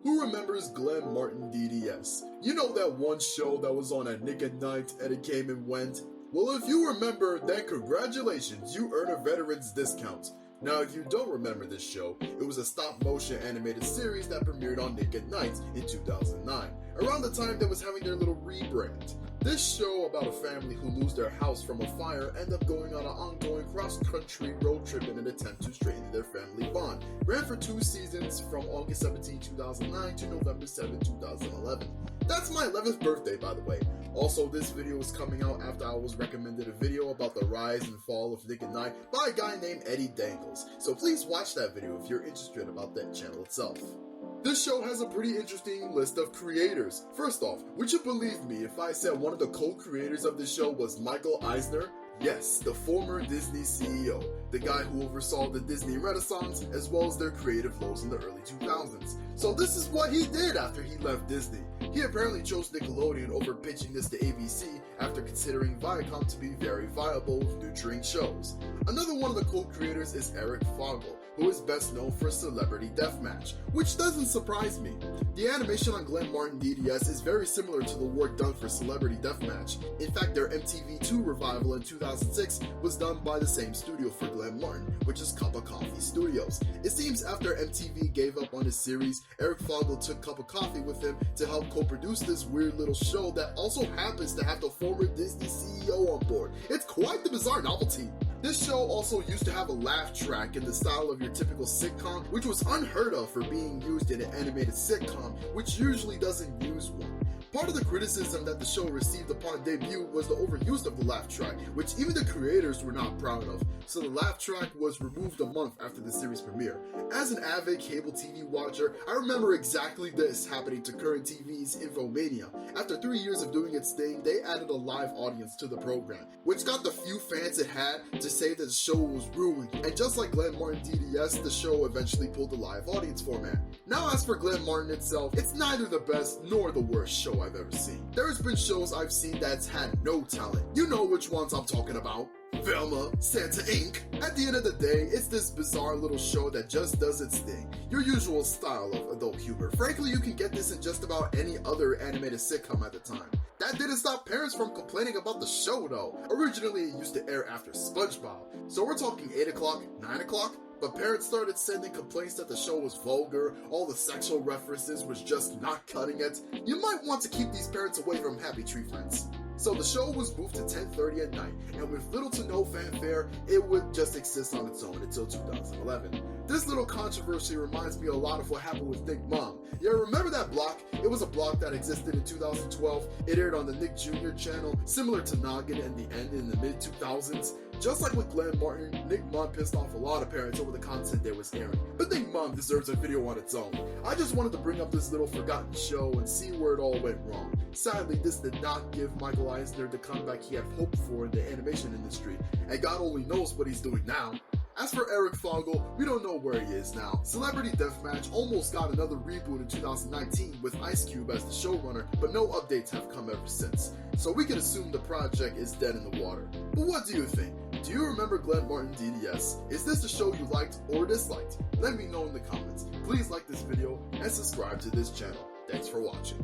Who remembers Glenn Martin DDS? You know that one show that was on at Nick at Night and it came and went? Well, if you remember, then congratulations, you earn a veteran's discount. Now, if you don't remember this show, it was a stop-motion animated series that premiered on Nick at Night in 2009, around the time they was having their little rebrand. This show about a family who lose their house from a fire end up going on an ongoing cross-country road trip in an attempt to strengthen their family bond. Ran for 2 seasons from August 17, 2009 to November 7, 2011. That's my 11th birthday, by the way. Also, this video is coming out after I was recommended a video about the rise and fall of Nick at Night by a guy named Eddie Dangles. So please watch that video if you're interested about that channel itself. This show has a pretty interesting list of creators. First off, would you believe me if I said one of the co-creators of this show was Michael Eisner? Yes, the former Disney CEO, the guy who oversaw the Disney Renaissance as well as their creative lows in the early 2000s. So this is what he did after he left Disney. He apparently chose Nickelodeon over pitching this to ABC after considering Viacom to be very viable with nurturing shows. Another one of the co-creators is Eric Fogle, who is best known for Celebrity Deathmatch, which doesn't surprise me. The animation on Glenn Martin DDS is very similar to the work done for Celebrity Deathmatch. In fact, their MTV2 revival in 2006 was done by the same studio for Glenn Martin, which is Cup of Coffee Studios. It seems after MTV gave up on his series, Eric Fogle took Cup of Coffee with him to help co-produce this weird little show that also happens to have the former Disney CEO on board. It's quite the bizarre novelty. This show also used to have a laugh track in the style of your typical sitcom, which was unheard of for being used in an animated sitcom, which usually doesn't use one. Part of the criticism that the show received upon debut was the overuse of the laugh track, which even the creators were not proud of, so the laugh track was removed a month after the series premiere. As an avid cable TV watcher, I remember exactly this happening to Current TV's Infomania. After 3 years of doing its thing, they added a live audience to the program, which got the few fans it had to say that the show was ruined, and just like Glenn Martin DDS, the show eventually pulled the live audience format. Now as for Glenn Martin itself, it's neither the best nor the worst show I've ever seen. There's been shows I've seen that's had no talent. You know which ones I'm talking about. Velma, Santa Inc. At the end of the day, it's this bizarre little show that just does its thing. Your usual style of adult humor. Frankly, you can get this in just about any other animated sitcom at the time. That didn't stop parents from complaining about the show though. Originally, it used to air after SpongeBob. So we're talking 8 o'clock, 9 o'clock? But parents started sending complaints that the show was vulgar, all the sexual references was just not cutting it. You might want to keep these parents away from Happy Tree Friends. So the show was moved to 10:30 at night, and with little to no fanfare, it would just exist on its own until 2011. This little controversy reminds me a lot of what happened with Nick Mom. Yeah, remember that block? It was a block that existed in 2012. It aired on the Nick Jr. channel, similar to Noggin and The End in the mid-2000s. Just like with Glenn Martin, Nick Mom pissed off a lot of parents over the content they was airing. But Nick Mom deserves a video on its own. I just wanted to bring up this little forgotten show and see where it all went wrong. Sadly, this did not give Michael Eisner the comeback he had hoped for in the animation industry, and God only knows what he's doing now. As for Eric Fogle, we don't know where he is now. Celebrity Deathmatch almost got another reboot in 2019 with Ice Cube as the showrunner, but no updates have come ever since. So we can assume the project is dead in the water. But what do you think? Do you remember Glenn Martin DDS? Is this a show you liked or disliked? Let me know in the comments. Please like this video and subscribe to this channel. Thanks for watching.